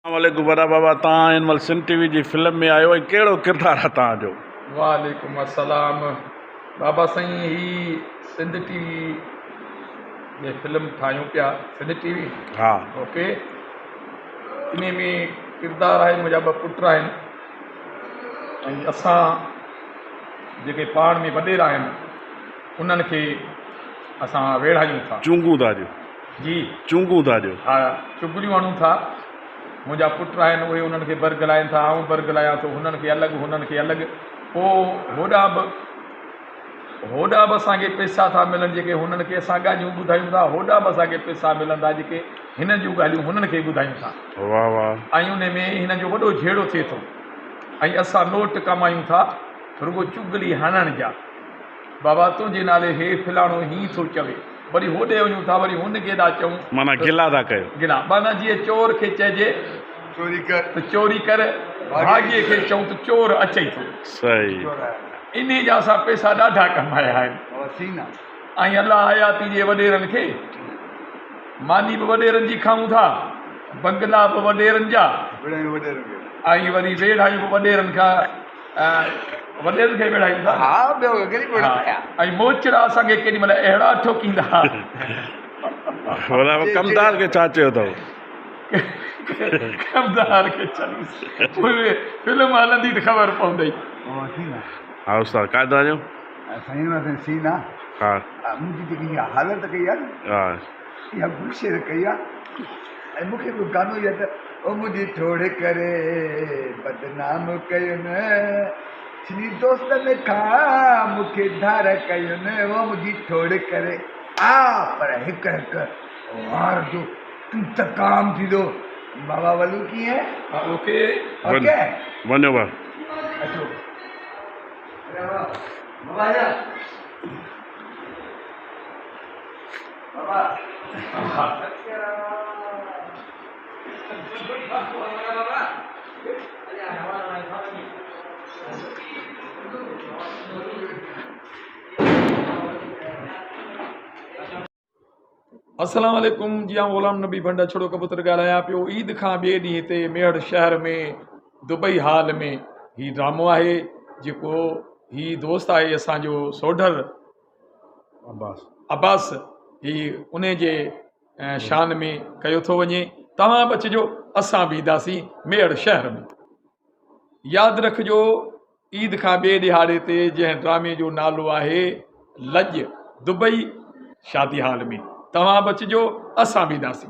वालेकुम वॾा बाबा, तव्हां हिन महिल सिंध टीवी जी फिल्म में आयो ऐं कहिड़ो किरदारु आहे तव्हांजो? वालेकुम अस्सलाम बाबा साईं। ही सिंध टीवी जे फिल्म ठाहियूं पिया, सिंध टीवी। हा, ओके, इन में किरदारु आहे मुंहिंजा ॿ पुट आहिनि ऐं असां जेके पाण में वॾेरा आहिनि उन्हनि खे असां वेढ़ायूं था। चूंगू था ॾियो, जी चूंगू था ॾियो। हा, चुगलियूं हणूं था। मुंहिंजा पुट आहिनि उहे उन्हनि खे बरगलाइनि था, आऊं बरगलायां थो, हुननि खे अलॻि हुननि खे अलॻि। पोइ होॾा बि असांखे पैसा था मिलनि, जेके हुननि खे असां ॻाल्हियूं ॿुधायूं था, होॾा बि असांखे पैसा मिलंदा जेके हिन जूं ॻाल्हियूं हुननि खे ॿुधायूं था। वाह वाह। ऐं उन में हिन जो वॾो झेड़ो थिए थो ऐं असां नोट कमायूं था रुॻो चुगली हणण जा। बाबा तुंहिंजे नाले हे फलाणो हीअं थो चवे, वरी होॾे वञूं था, वरी हुनखे था चऊं, माना गिला था कयो। गिला माना जीअं चोर खे चइजे चोरी कर त चोरी कर, भाॻीअ खे चऊं त चोर अचे थो। सही। इन जा असां पैसा ॾाढा कमाया आहिनि। ऐं अलाह हयाती जे वॾेरनि खे मानी बि वॾेरनि जी खाऊं था, बंगला बि वॾेरनि जा, ऐं वरी वेढ़ायूं बि वॾेरनि खां, वॾेरनि खे वेढ़ायूं था। ऐं मोचड़ा असांखे केॾी महिल अहिड़ा ठोकींदा। कमदार खे छा चयो अथव? कमदार खे फिल्म हलंदी त ख़बर पवंदी। हा उस्ताद, क़ाइदा जो सीन आहे। हा, मुंहिंजी जेकी इहा हालत कई आहे न, हा, इहा गुलशेर कई आहे। ऐं मूंखे बि गानो यादि आहे, ओ मुंहिंजी ठोड़ करे बदनाम कयो न, सिनी दोस्तनि खां मूंखे धार कयो न, ओ मुंहिंजी ठोड़ करे आ पर हिकु हिकु वार जो इंतकाम थींदो। बाबा वलू कीअं? ओके ओके वञो बा। अचो बाबा अस्सलाम वालेकुम। जी आऊं ग़ुलाम नबी भंडा छड़ो कबूतर ॻाल्हायां पियो। ईद खां ॿिए ॾींहं ते मेड़ शहर में दुबई हाल में ही ड्रामो आहे जेको ही दोस्त आहे असांजो सोढर अब्बास, ही उन जे शान में कयो थो वञे। तव्हां बि अचिजो, असां बि ईंदासीं मेड़ शहर में। यादि रखिजो, ईद खां ॿिए ॾिहाड़े ते जंहिं ड्रामे जो नालो आहे लॼ, दुबई शादी हाल में। तव्हां बि अचिजो, असां बि ईंदासीं।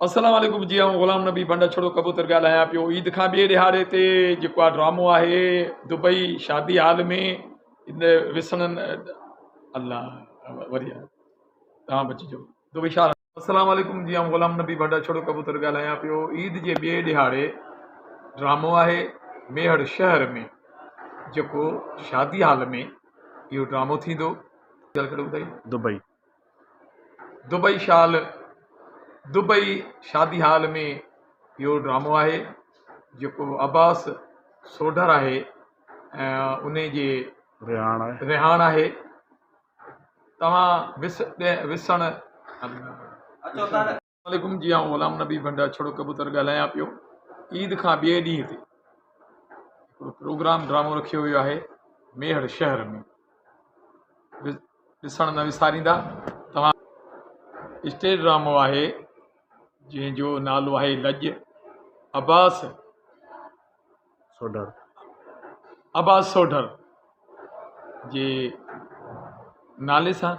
अस्सलाम वालेकुम। जी आऊं ग़ुलाम नबी भंडा छड़ो कबूतर ॻाल्हायां पियो। ईद खां ॿिए ॾिहाड़े ते जेको आहे ड्रामो आहे दुबई शादी हाल में, इन विसणनि अल्लाह वरी तव्हां बि अचिजो दुबई शादी। अस्सलाम वालेकुम। जी आऊं ग़ुलाम नबी भंडा छड़ो कबूतर ॻाल्हायां पियो। ईद जे ॿिए ॾिहाड़े ड्रामो आहे मेहड़ शहर में जेको शादी हाल में इहो ड्रामो थींदो। दुबई दुबई शादी हाल में इहो ड्रामो आहे जेको अब्बास सोढर आहे ऐं उन जे रिहाण आहे। तव्हां विसण वालेकुम। जी आऊं ग़ुलाम नबी भंडा छड़ो कबूतर ॻाल्हायां पियो। ईद खां ॿिए ॾींहं ते हिकिड़ो प्रोग्राम ड्रामो रखियो वियो आहे मेहड़ शहर में, ॾिसण न विसारींदा तव्हां। स्टेज ड्रामो आहे जंहिंजो नालो आहे लॼ, अब्बास सोढर जे नाले सां।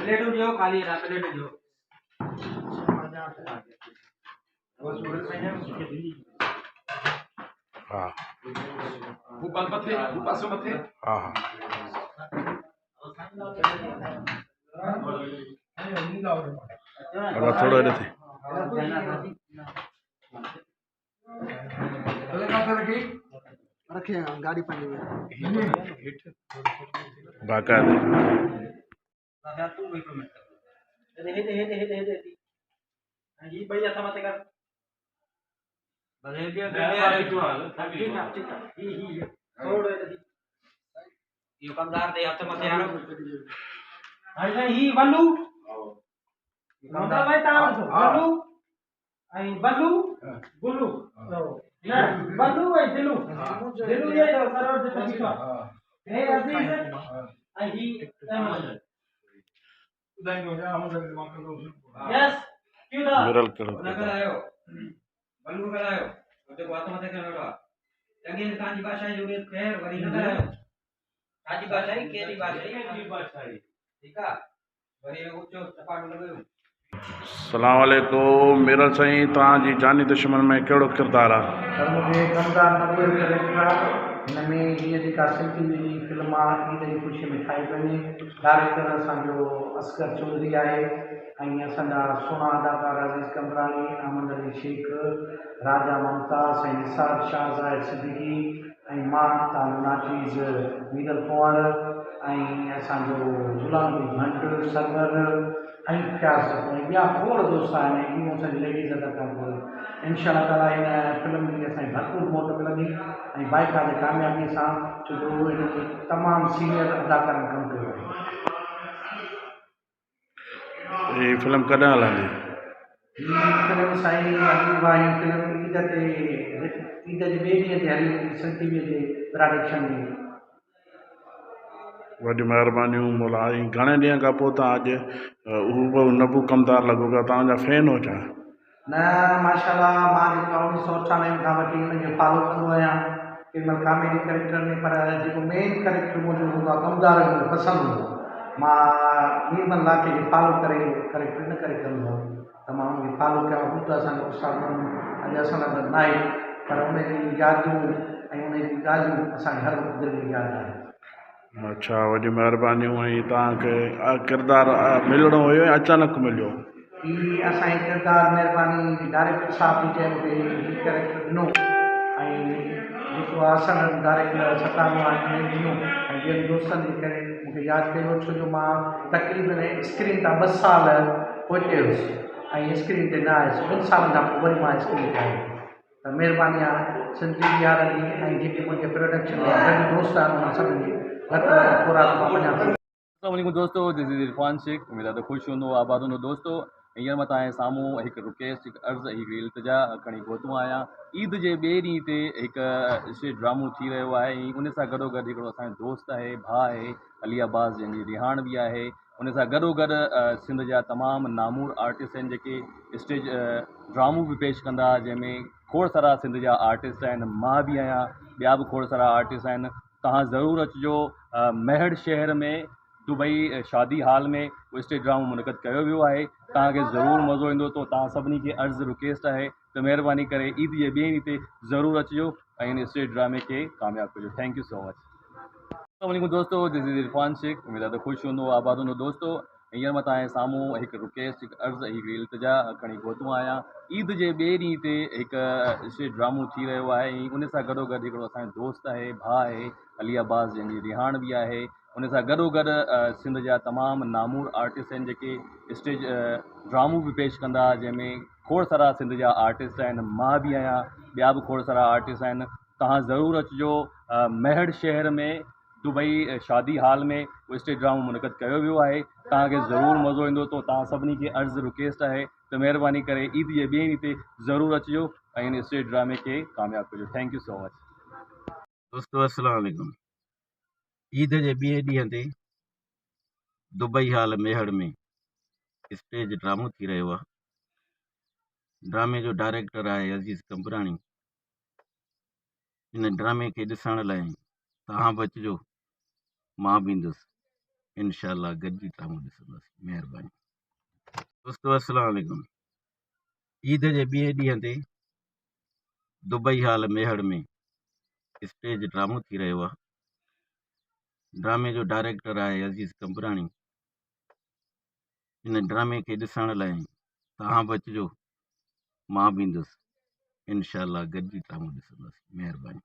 प्लेटू जो खाली है प्लेटू जो हा भूपाल मथे भूपाल मथे हा हा बाबा थोड़ो हेॾे थी रखे गाड़ी पंहिंजी में बाक़ाइदा तू हिकु मिनट हेॾे ही भई हथ मथे कर भले ॿियो ठीकु आहे ही थोरो इहो कमदार ते हथ मथे आणो हाणे साईं ही वल्लू कमदार भाई तव्हां वल्लू ऐं बल्लू गुल्लू न बल्लू ऐं दिलू दिलू ये सरोवर जे पीछे हे अज़ीज़ ऐं ही अहमद यस क्यों था मिरल कहिड़ो करायो बल्लू करायो उते बात मथे करणो आहे चङी तव्हांजी भाषा जो ख़ैर वरी न करायो तव्हांजी भाषा ई कहिड़ी भाषा ठीकु आहे वरी ऊचो चपाटो लॻायो सलाम वालेकुम मिरल साईं तव्हांजी जानी दुश्मन में कहिड़ो किरदारु आहे पर मुझे कमदार नबे करेक्टर हिन में हीअ जेका सिंधी जी फिल्म आहे ईद जी ख़ुशी में ठाही वञे डायरेक्टर असांजो असगर चौधरी आहे ऐं असांजा सुहिणा अदाकार अज़ीज़ कमरानी अहमद अली शेख राजा मुमताज़ ऐं निसार शाह ज़ाहिर सिद्दीकी ऐं मां तव्हांजो नाचीज़ मीरल कुंवर ऐं असांजो गुलाम भंट सरवर ऐं ख़्यास ऐं ॿिया खोड़ दोस्त आहिनि ऐं इहो असांजी लेडीज़ अदाकार इंशाअल्लाह ताला हिन फिल्म जी असांजी भरपूर मोट मिलंदी ऐं बाइका जे कामयाबी सां छो जो हिन में तमामु सीनियर अदाकारनि कमु कयो आहे हीअ फिल्म कॾहिं हलंदी हीअ फिल्म साईं अॻूणा हीअ फिल्म ईद ते ईद जे ॿिए ॾींहं ते हली सन टीवीअ जे प्रोडक्शन में वॾी महिरबानियूं मोला घणे ॾींहं खां पोइ तव्हां अॼु हू नबू कमदार लॻो पिया तव्हांजा फैन हो छा न माशाल्लाह मां जेका 1998 खां वठी हुनखे फॉलो कंदो आहियां केॾीमहिल कॉमेडी कैरेक्टर में पर जेको मेन कैरेक्टर मुंहिंजो हूंदो आहे कमदार जो पसंदि हूंदो आहे मां नीरमल लाखे खे फॉलो करे कैरेक्टर न करे कंदो आहियां त मां हुनखे फॉलो कयां हू त असांजो उस्ताद अॼु असां सां गॾु न आहे पर हुनजी यादियूं ऐं हुनजी ॻाल्हियूं असांखे हर वक़्तु दिलि में यादि आहे अच्छा वॾी महिरबानियूं ऐं तव्हांखे किरदारु मिलणो हुयो या अचानक मिलियो हीअ असांजे किरदारु महिरबानी डायरेक्टर साहिब जी चए मूंखे हीअ कैरेक्टर ॾिनो ऐं जेको आहे असां डायरेक्टर सतानो आहे ॾिनो ऐं ॿियनि दोस्तनि जे करे मूंखे यादि कयो छो जो मां तक़रीबन स्क्रीन तां 2 साल पहुचे हुयुसि ऐं स्क्रीन ते न आयुसि 2 सालनि खां पोइ वरी मां स्क्रीन ते आयुसि त महिरबानी आहे सिंधी यारनि जी ऐं जेके मुंहिंजे प्रोडक्शन में गॾु दोस्त आहिनि उन्हनि सभिनी जी अस्सलाम दोस्तों दिस इज़ इरफान शेख उम्मीद आहे त ख़ुशि हूंदो आबाद हूंदो दोस्तो हींअर मां तव्हांजे साम्हूं हिकु रिक्वेस्ट हिकु अर्ज़ु हिकिड़ी इल्तिजा खणी पहुतो आहियां ईद जे ॿिए ॾींहं ते हिकु स्टेज ड्रामो थी रहियो आहे ऐं उन सां गॾोगॾु हिकिड़ो असांजो दोस्त आहे भाउ आहे अली अब्बास जंहिंजी रिहाण बि आहे उन सां गॾोगॾु सिंध जा तमामु नामूर आर्टिस्ट आहिनि जेके स्टेज ड्रामो बि पेश कंदा जंहिंमें खोड़ सारा सिंध जा आर्टिस्ट आहिनि मां बि आहियां ॿिया बि खोड़ सारा आर्टिस्ट आहिनि तव्हां ज़रूरु अचिजो महड़ शहर में दुबई शादी हाल में उहो स्टेज ड्रामो मुनक़द कयो वियो आहे तव्हांखे ज़रूरु मज़ो ईंदो त तव्हां सभिनी खे अर्ज़ु रिक्वेस्ट आहे त महिरबानी करे ईद जे ॿिए ॾींहं ते ज़रूरु अचिजो ऐं हिन स्टेज ड्रामे खे कामयाबु कजो थैंक यू सो मच अस्सलाम दोस्तो दिस इज़ इरफान शेख उम्मीद आहे त ख़ुशि हूंदो आबाद हूंदो दोस्तो हींअर मां तव्हांजे साम्हूं हिकु रिक्वेस्ट हिकु अर्ज़ु हिकिड़ी इल्तिजा खणी पहुतो आहियां ईद जे ॿिए ॾींहं ते हिकु स्टेज ड्रामो थी रहियो आहे ऐं उन सां गॾोगॾु हिकिड़ो असांजो दोस्त आहे भाउ आहे अली अब्बास जंहिंजी रिहाण बि आहे उन सां गॾोगॾु सिंध जा तमामु नामूर आर्टिस्ट आहिनि जेके स्टेज ड्रामो बि पेश कंदा जंहिंमें खोड़ सारा सिंध जा आर्टिस्ट आहिनि मां बि आहियां ॿिया बि खोड़ सारा आर्टिस्ट आहिनि तव्हां ज़रूरु अचिजो महड़ शहर में दुबई शादी हाल में उहो स्टेज ड्रामो मुनक़द कयो वियो आहे तव्हांखे ज़रूरु मज़ो ईंदो त तव्हां सभिनी खे अर्ज़ु रिक्वेस्ट आहे त महिरबानी करे ईद जे ॿिए ॾींहं ते ज़रूरु अचिजो ऐं हिन स्टेज ड्रामे खे कामयाबु कजो थैंक यू सो मच दोस्तों अस्सलाम वालेकुम ईद जे ॿिए ॾींहं ते दुबई हाल मेहड़ में स्टेज ड्रामो थी रहियो आहे ड्रामे जो डायरेक्टर आहे अज़ीज़ कंबराणी हिन ड्रामे खे ॾिसण लाइ तव्हां बि अचिजो मां बि ईंदुसि इंशाअल्लाह गॾिजी ड्रामो ॾिसंदासीं। महिरबानी। दोस्तो अस्सलाम वालेकुम। ईद जे ॿिए ॾींहं ते दुबई हाल मेहड़ में स्टेज ड्रामो थी रहियो आहे। ड्रामे जो डायरेक्टर आहे अज़ीज़ कंबराणी। इन ड्रामे खे ॾिसण लाइ तव्हां बि अचिजो, मां बि ईंदुसि। इंशाअल्लाह गॾिजी ड्रामो ॾिसंदासीं। महिरबानी।